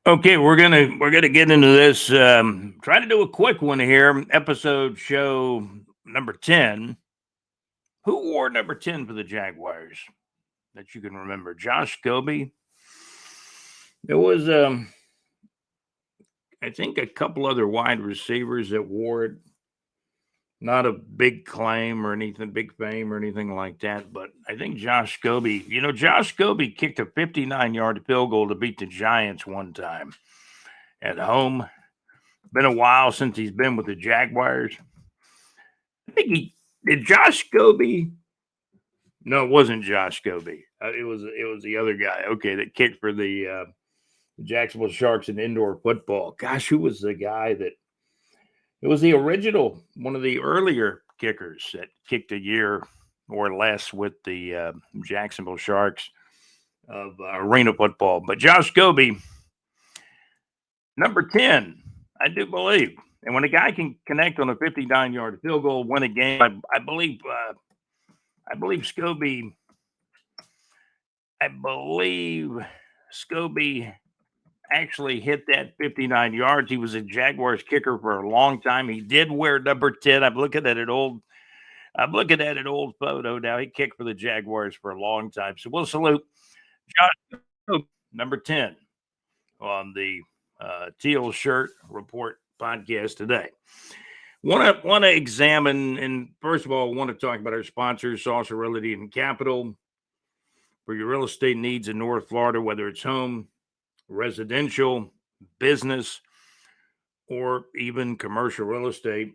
Okay, we're gonna get into this. Try to do a quick one here. Episode show number 10. Who wore number 10 for the Jaguars that you can remember? Josh Scobie. There was I think a couple other wide receivers that wore it. Not a big claim or anything, big fame or anything like that, but I think Josh Scobie, Josh Scobie kicked a 59-yard field goal to beat the Giants one time at home. Been a while since he's been with the Jaguars. I think he did. Josh Scobie. No, it wasn't Josh Scobie. It was the other guy. Okay, that kicked for the Jacksonville Sharks in indoor football. Gosh, who was the guy that? It was the original, one of the earlier kickers that kicked a year or less with the Jacksonville Sharks of arena football. But Josh Scobie, number 10, I do believe. And when a guy can connect on a 59-yard field goal, win a game, I believe Scobie. I believe Scobie actually hit that 59 yards. He was a Jaguars kicker for a long time. He did wear number 10. I'm looking at an old photo now. He kicked for the Jaguars for a long time. So we'll salute Josh Scobie, number 10, on the Teal Shirt Report podcast today. Want to examine, and first of all, want to talk about our sponsors, Saucer Realty and Capital, for your real estate needs in North Florida, whether it's home, residential, business, or even commercial real estate.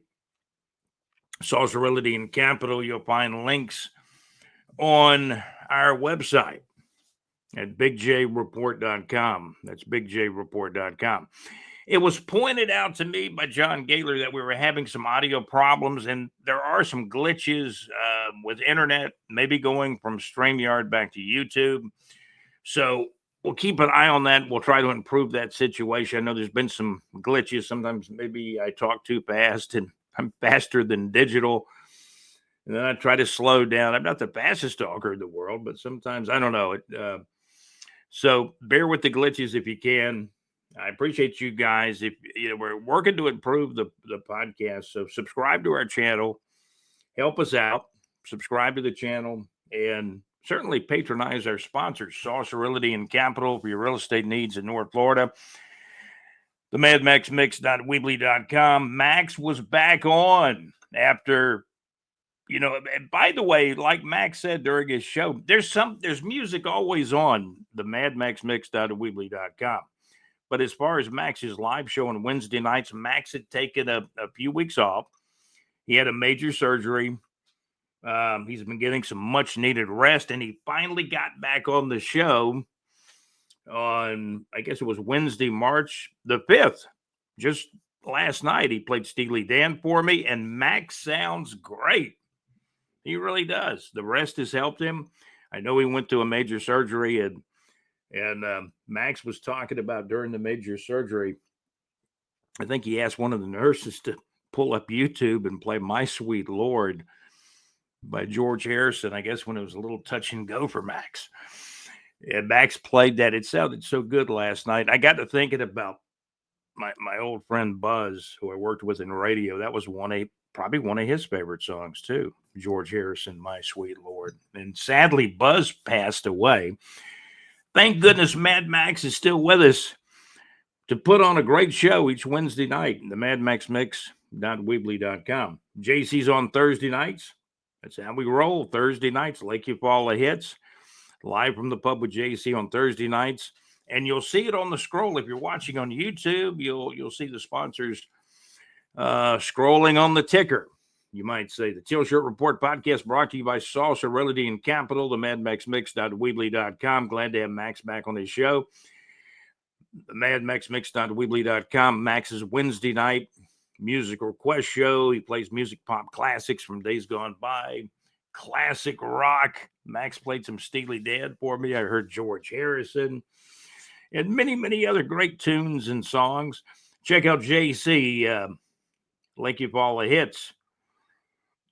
Saucer Realty and Capital, you'll find links on our website at bigjreport.com. That's bigjreport.com. It was pointed out to me by John Gaylor that we were having some audio problems, and there are some glitches with internet, maybe going from StreamYard back to YouTube. So we'll keep an eye on that. We'll try to improve that situation. I know there's been some glitches. Sometimes maybe I talk too fast and I'm faster than digital. And then I try to slow down. I'm not the fastest talker in the world, but sometimes I don't know it. So bear with the glitches if you can. I appreciate you guys. If we're working to improve the podcast, so subscribe to our channel, help us out, subscribe to the channel, and certainly patronize our sponsors, Saucer Realty and Capital, for your real estate needs in North Florida. The MadMaxMix.weebly.com. Max was back on after, and by the way, like Max said during his show, there's music always on the MadMaxMix.weebly.com. But as far as Max's live show on Wednesday nights, Max had taken a few weeks off. He had a major surgery. He's been getting some much needed rest, and he finally got back on the show on, I guess it was Wednesday, March the 5th. Just last night, he played Steely Dan for me, and Max sounds great. He really does. The rest has helped him. I know he went to a major surgery, and Max was talking about during the major surgery, I think he asked one of the nurses to pull up YouTube and play My Sweet Lord by George Harrison, I guess when it was a little touch and go for Max. And Max played that. It sounded so good last night. I got to thinking about my old friend Buzz, who I worked with in radio. That was probably one of his favorite songs too. George Harrison, My Sweet Lord. And sadly, Buzz passed away. Thank goodness Mad Max is still with us to put on a great show each Wednesday night. The MadMaxMix.weebly.com. JC's on Thursday nights. That's how we roll. Thursday nights, Lake Eufaula Hits, live from the pub with JC on Thursday nights. And you'll see it on the scroll. If you're watching on YouTube, you'll see the sponsors scrolling on the ticker. You might say the Teal Shirt Report podcast brought to you by Saucer Realty and Capital, the MadMaxMix.weebly.com. Glad to have Max back on his show. The MadMaxMix.weebly.com. Max's Wednesday night music request show. He plays music pop classics from days gone by, classic rock. Max played some Steely Dan for me. I heard George Harrison and many, many other great tunes and songs. Check out JC, Lake Eufaula Hits,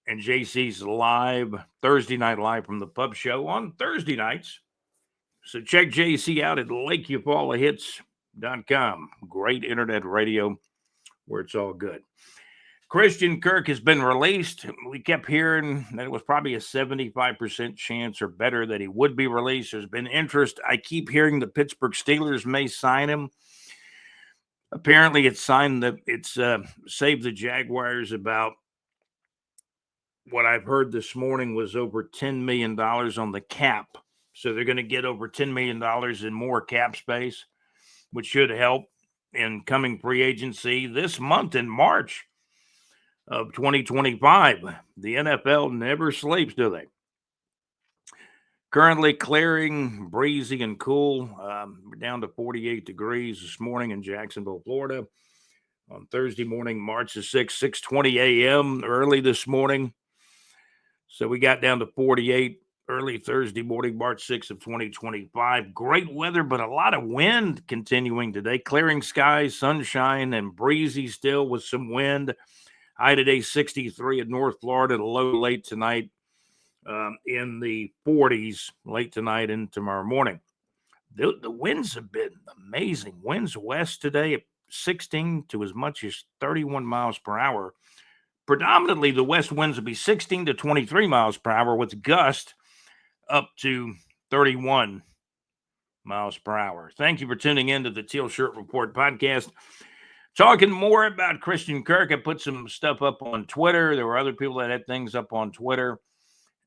and JC's live Thursday night live from the pub show on Thursday nights. So check JC out at Lake Eufaula Hits Great internet radio where it's all good. Christian Kirk has been released. We kept hearing that it was probably a 75% chance or better that he would be released. There's been interest. I keep hearing the Pittsburgh Steelers may sign him. Apparently, it's saved the Jaguars about what I've heard this morning was over $10 million on the cap. So they're going to get over $10 million in more cap space, which should help in coming free agency this month in March of 2025. The NFL never sleeps, do they? Currently clearing, breezy and cool. We're down to 48 degrees this morning in Jacksonville, Florida. On Thursday morning, March the 6th, 6:20 a.m. early this morning. So we got down to 48 early Thursday morning, March 6th of 2025. Great weather, but a lot of wind continuing today. Clearing skies, sunshine, and breezy still with some wind. High today, 63 in North Florida. The low late tonight in the 40s, late tonight and tomorrow morning. The winds have been amazing. Winds west today at 16 to as much as 31 miles per hour. Predominantly, the west winds will be 16 to 23 miles per hour with gust up to 31 miles per hour. Thank you for tuning in to the Teal Shirt Report podcast. Talking more about Christian Kirk. I put some stuff up on Twitter. There were other people that had things up on Twitter.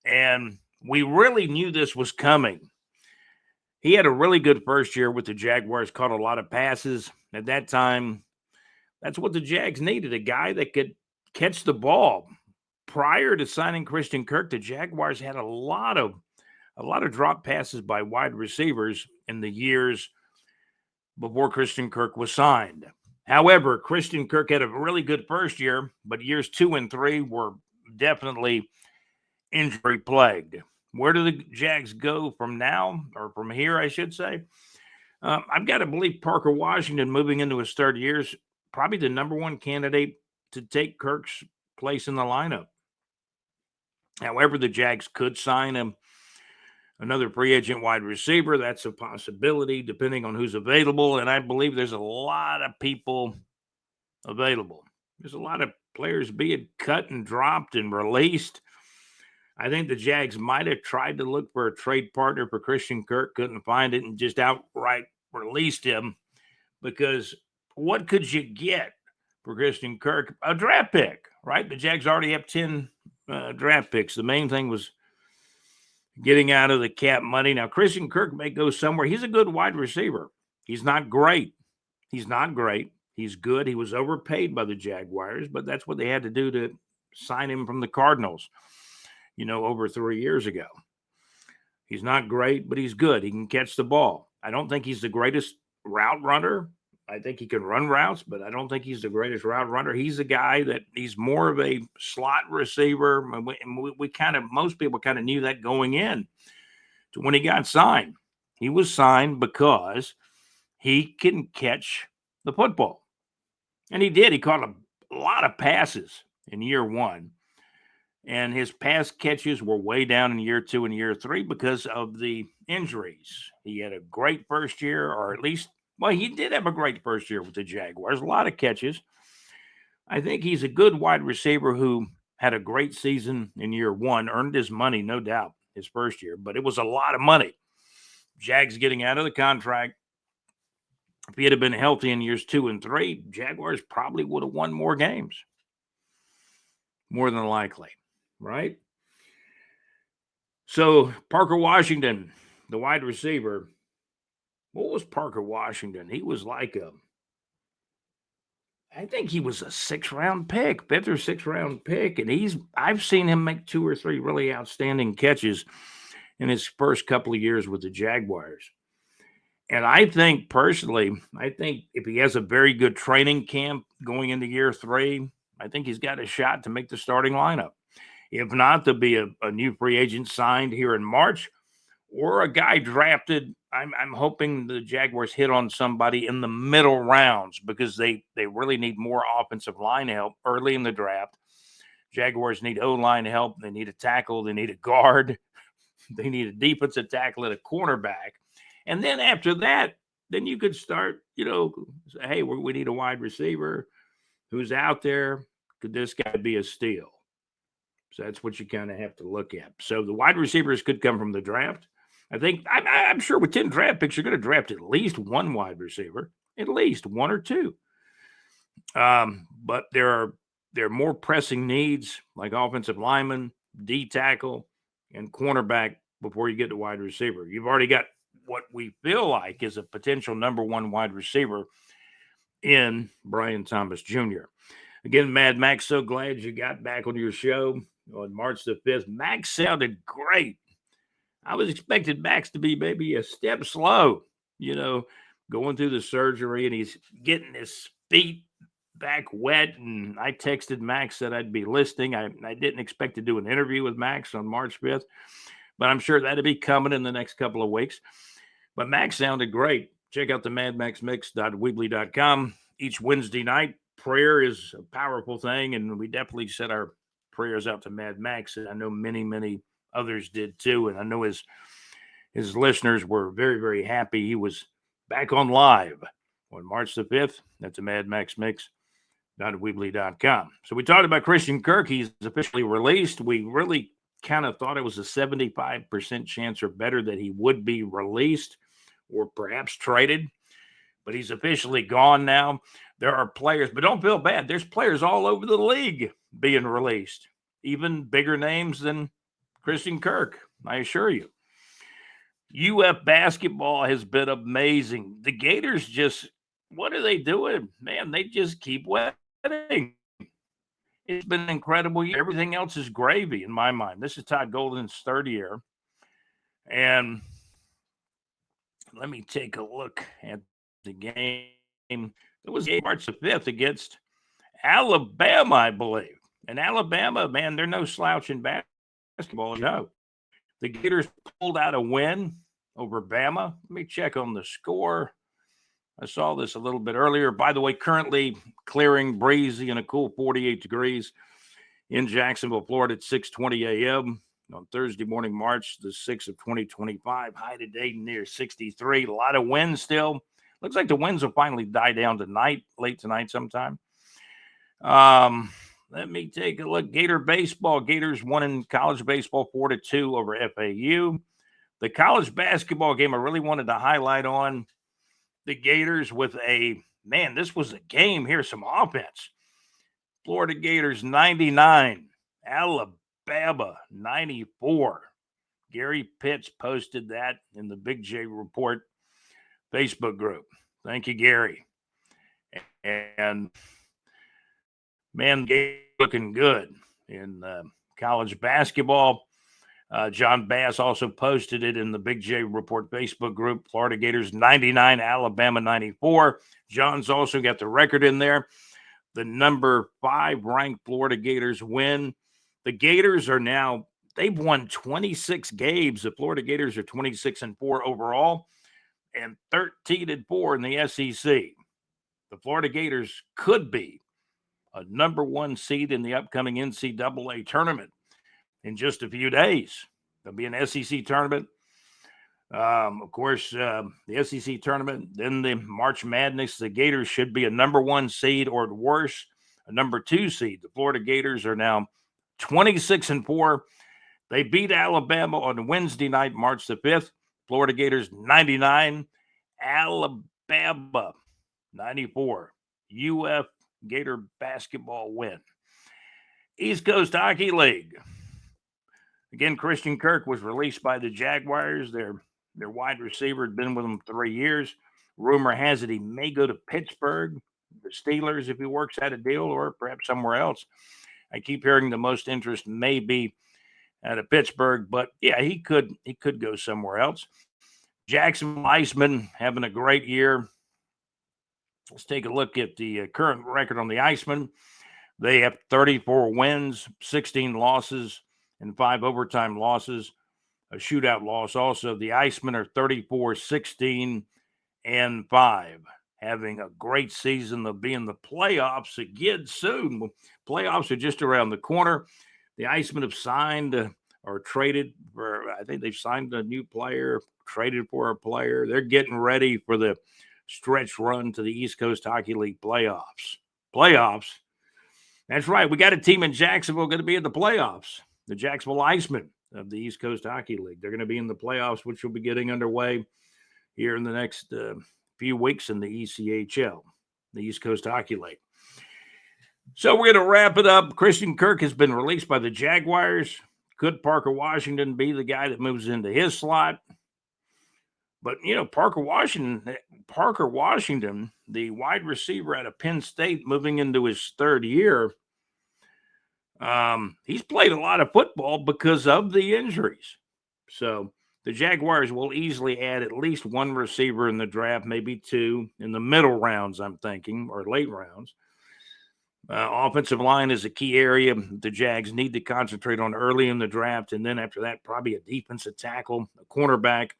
And we really knew this was coming. He had a really good first year with the Jaguars, caught a lot of passes. At that time, that's what the Jags needed, a guy that could catch the ball. Prior to signing Christian Kirk, the Jaguars had a lot of drop passes by wide receivers in the years before Christian Kirk was signed. However, Christian Kirk had a really good first year, but years 2 and 3 were definitely injury plagued. Where do the Jags go from now, or from here, I should say? I've got to believe Parker Washington, moving into his third year, is probably the number one candidate to take Kirk's place in the lineup. However, the Jags could sign him another free agent wide receiver. That's a possibility, depending on who's available. And I believe there's a lot of people available. There's a lot of players being cut and dropped and released. I think the Jags might have tried to look for a trade partner for Christian Kirk, couldn't find it, and just outright released him, because what could you get for Christian Kirk? A draft pick, right? The Jags already have 10 draft picks. The main thing was getting out of the cap money. Now, Christian Kirk may go somewhere. He's a good wide receiver. He's not great. He's good. He was overpaid by the Jaguars, but that's what they had to do to sign him from the Cardinals, over 3 years ago. He's not great, but he's good. He can catch the ball. I don't think he's the greatest route runner. I think he can run routes, but I don't think he's the greatest route runner. He's a guy that he's more of a slot receiver. Most people kind of knew that going in to when he got signed. He was signed because he can catch the football. And he did. He caught a lot of passes in year 1. And his pass catches were way down in year 2 and year 3 because of the injuries. He had a great first year, or at least, he did have a great first year with the Jaguars. A lot of catches. I think he's a good wide receiver who had a great season in year 1, earned his money, no doubt, his first year, but it was a lot of money. Jags getting out of the contract. If he had been healthy in years 2 and 3, Jaguars probably would have won more games. More than likely. Right? So Parker Washington, the wide receiver, what was Parker Washington? He was I think he was a 6th-round pick, 5th or 6th-round pick, and I've seen him make 2 or 3 really outstanding catches in his first couple of years with the Jaguars. And I think personally, if he has a very good training camp going into year 3, I think he's got a shot to make the starting lineup. If not, there'll be a new free agent signed here in March, or a guy drafted. I'm hoping the Jaguars hit on somebody in the middle rounds, because they really need more offensive line help early in the draft. Jaguars need O-line help. They need a tackle. They need a guard. They need a defensive tackle and a cornerback. And then after that, then you could start, say, hey, we need a wide receiver who's out there. Could this guy be a steal? So that's what you kind of have to look at. So the wide receivers could come from the draft. I'm sure with 10 draft picks, you're going to draft at least one wide receiver, at least one or two. But there are more pressing needs like offensive lineman, D tackle, and cornerback before you get to wide receiver. You've already got what we feel like is a potential number one wide receiver in Brian Thomas Jr. Again, Mad Max, so glad you got back on your show on March the 5th. Max sounded great. I was expecting Max to be maybe a step slow, going through the surgery, and he's getting his feet back wet. And I texted Max that I'd be listening. I didn't expect to do an interview with Max on March 5th, but I'm sure that'll be coming in the next couple of weeks. But Max sounded great. Check out the madmaxmix.weebly.com. Each Wednesday night, prayer is a powerful thing, and we definitely set our prayers out to Mad Max, and I know many, many others did too. And I know his listeners were very, very happy he was back on live on March the 5th. That's a Mad Max Mix.weebly.com. So we talked about Christian Kirk. He's officially released. We really kind of thought it was a 75% chance or better that he would be released or perhaps traded, but he's officially gone now. There are players, but don't feel bad. There's players all over the league being released, even bigger names than Christian Kirk, I assure you. UF basketball has been amazing. The Gators what are they doing? Man, they just keep winning. It's been an incredible year. Everything else is gravy in my mind. This is Todd Golden's third year. And let me take a look at the game. It was March the 5th against Alabama, I believe. And Alabama, man, they're no slouch in basketball. No. The Gators pulled out a win over Bama. Let me check on the score. I saw this a little bit earlier. By the way, currently clearing, breezy, and a cool 48 degrees in Jacksonville, Florida at 6:20 a.m. on Thursday morning, March the 6th of 2025. High today near 63. A lot of winds still. Looks like the winds will finally die down tonight, late tonight sometime. Let me take a look. Gator baseball. Gators won in college baseball 4-2 over FAU. The college basketball game I really wanted to highlight on the Gators with this was a game. Here's some offense. Florida Gators 99, Alabama 94. Gary Pitts posted that in the Big J Report Facebook group. Thank you, Gary. And man, looking good in college basketball. John Bass also posted it in the Big J Report Facebook group. Florida Gators 99, Alabama 94. John's also got the record in there. The number 5 ranked Florida Gators win. The Gators are now, they've won 26 games. The Florida Gators are 26-4 overall and 13-4 in the SEC. The Florida Gators could be a number 1 seed in the upcoming NCAA tournament in just a few days. There'll be an SEC tournament. Of course, the SEC tournament, then the March Madness. The Gators should be a number 1 seed or at worst, a number 2 seed. The Florida Gators are now 26-4. They beat Alabama on Wednesday night, March the 5th. Florida Gators 99, Alabama 94. UF Gator basketball win. East Coast Hockey League. Again, Christian Kirk was released by the Jaguars. Their wide receiver had been with them 3 years. Rumor has it he may go to Pittsburgh, the Steelers, if he works out a deal, or perhaps somewhere else. I keep hearing the most interest may be out of Pittsburgh, but yeah, he could go somewhere else. Jackson Iceman having a great year. Let's take a look at the current record on the Iceman. They have 34 wins, 16 losses, and 5 overtime losses, a shootout loss. Also, the Icemen are 34-16-5, having a great season. They'll be in the playoffs again soon. Playoffs are just around the corner. The Icemen have signed or traded for, I think they've signed a new player, traded for a player. They're getting ready for the stretch run to the East Coast Hockey League playoffs. Playoffs? That's right. We got a team in Jacksonville going to be in the playoffs. The Jacksonville Icemen of the East Coast Hockey League. They're going to be in the playoffs, which will be getting underway here in the next few weeks in the ECHL, the East Coast Hockey League. So we're going to wrap it up. Christian Kirk has been released by the Jaguars. Could Parker Washington be the guy that moves into his slot? But, Parker Washington, the wide receiver out of Penn State, moving into his third year, he's played a lot of football because of the injuries. So the Jaguars will easily add at least one receiver in the draft, maybe two in the middle rounds, I'm thinking, or late rounds. Offensive line is a key area the Jags need to concentrate on early in the draft. And then after that, probably a defensive tackle, a cornerback.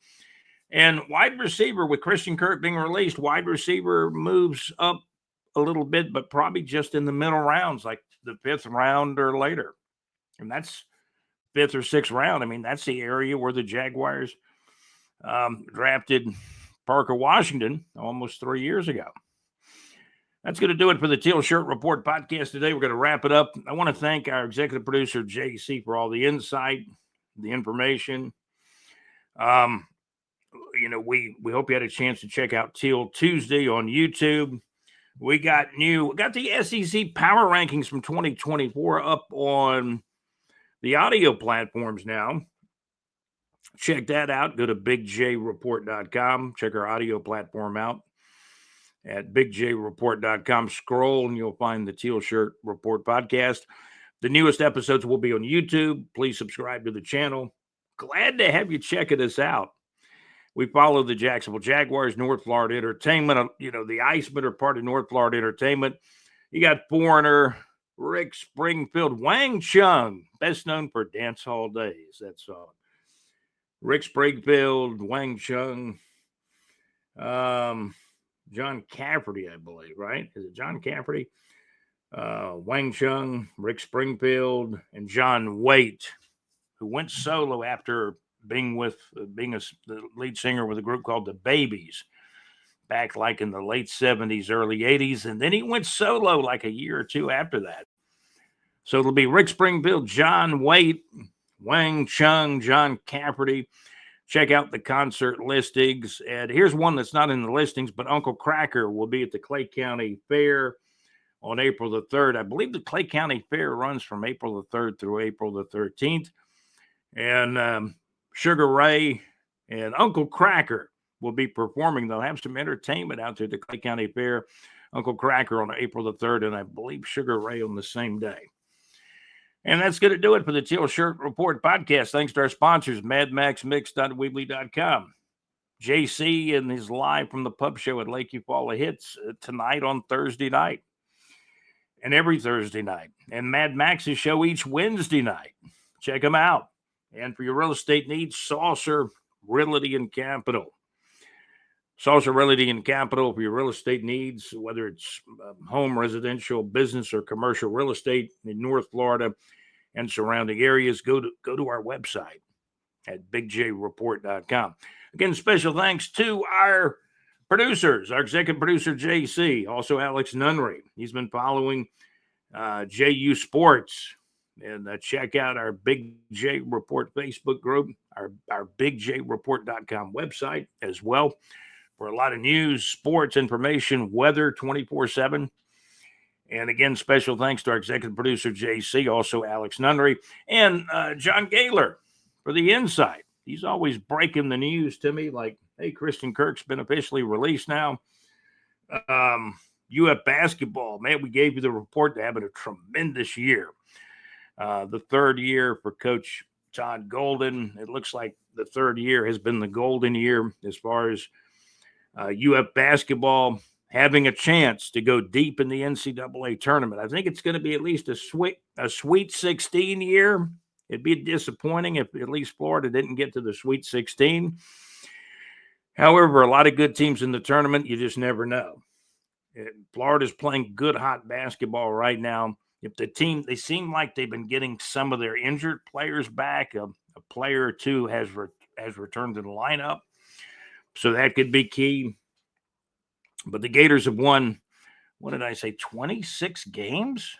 And wide receiver, with Christian Kirk being released, wide receiver moves up a little bit, but probably just in the middle rounds, like the fifth round or later. And that's fifth or sixth round. I mean, that's the area where the Jaguars drafted Parker Washington almost 3 years ago. That's going to do it for the Teal Shirt Report podcast today. We're going to wrap it up. I want to thank our executive producer, JC, for all the insight, the information. We hope you had a chance to check out Teal Tuesday on YouTube. We got the SEC Power Rankings from 2024 up on the audio platforms now. Check that out. Go to bigjreport.com. Check our audio platform out at bigjreport.com. Scroll and you'll find the Teal Shirt Report podcast. The newest episodes will be on YouTube. Please subscribe to the channel. Glad to have you checking us out. We follow the Jacksonville Jaguars, North Florida Entertainment. The Icemen are part of North Florida Entertainment. You got Foreigner, Rick Springfield, Wang Chung, best known for Dance Hall Days, that song. Rick Springfield, Wang Chung, John Cafferty, I believe, right? Is it John Cafferty? Wang Chung, Rick Springfield, and John Waite, who went solo after being the lead singer with a group called the Babies back like in the late 70s, early 80s. And then he went solo like a year or two after that. So it'll be Rick Springfield, John Waite, Wang Chung, John Cafferty. Check out the concert listings. And here's one that's not in the listings, but Uncle Cracker will be at the Clay County Fair on April the 3rd. I believe the Clay County Fair runs from April the 3rd through April the 13th. And Sugar Ray and Uncle Cracker will be performing. They'll have some entertainment out there at the Clay County Fair. Uncle Cracker on April the 3rd, and I believe Sugar Ray on the same day. And that's going to do it for the Teal Shirt Report podcast. Thanks to our sponsors, MadMaxMix.weebly.com. JC and his live from the pub show at Lakeview Fall of Hits tonight on Thursday night and every Thursday night. And Mad Max's show each Wednesday night. Check them out. And for your real estate needs, Saucer Realty and Capital. Saucer Realty and Capital for your real estate needs, whether it's home, residential, business, or commercial real estate in North Florida and surrounding areas. Go to our website at bigjreport.com. Again, special thanks to our producers, our executive producer, JC, also Alex Nunnery. He's been following JU Sports. And check out our Big J Report Facebook group, our bigjreport.com website as well for a lot of news, sports information, weather 24/7. And again, special thanks to our executive producer, JC, also Alex Nunnery, and John Gaylor for the insight. He's always breaking the news to me like, hey, Christian Kirk's been officially released now. UF Basketball, man, we gave you the report. They're having a tremendous year. The third year for Coach Todd Golden. It looks like the third year has been the golden year as far as UF basketball having a chance to go deep in the NCAA tournament. I think it's going to be at least a Sweet 16 year. It'd be disappointing if at least Florida didn't get to the Sweet 16. However, a lot of good teams in the tournament, you just never know. Florida's playing good, hot basketball right now. If the team, they seem like they've been getting some of their injured players back. A player or two has returned to the lineup. So that could be key. But the Gators have won, what did I say, 26 games?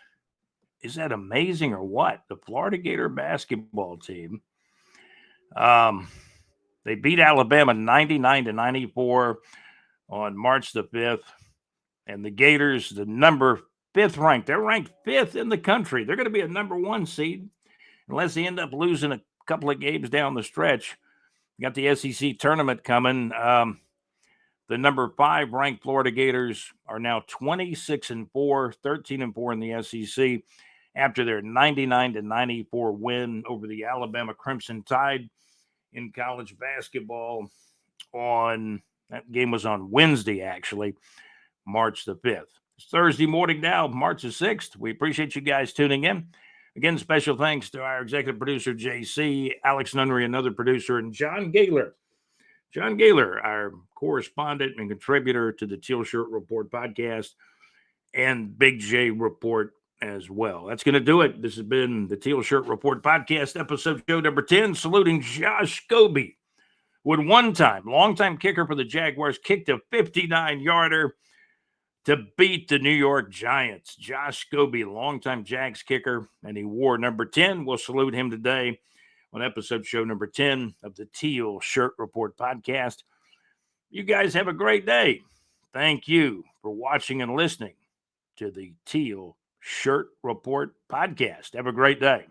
Is that amazing or what? The Florida Gator basketball team. They beat Alabama 99-94 on March the 5th. And the Gators, the number 5th ranked, they're ranked 5th in the country. They're going to be a number 1 seed unless they end up losing a couple of games down the stretch. You got the SEC tournament coming. The number 5 ranked Florida Gators are now 26-4, 13-4 in the SEC after their 99-94 win over the Alabama Crimson Tide in college basketball. That game was on Wednesday, actually, March the 5th. It's Thursday morning now, March the 6th. We appreciate you guys tuning in. Again, special thanks to our executive producer, JC, Alex Nunnery, another producer, and John Gaylor. John Gaylor, our correspondent and contributor to the Teal Shirt Report podcast, and Big J Report as well. That's going to do it. This has been the Teal Shirt Report podcast, episode show number 10, saluting Josh Scobie. Would longtime kicker for the Jaguars, kicked a 59-yarder to beat the New York Giants. Josh Scobie, longtime Jags kicker, and he wore number 10. We'll salute him today on episode show number 10 of the Teal Shirt Report podcast. You guys have a great day. Thank you for watching and listening to the Teal Shirt Report podcast. Have a great day.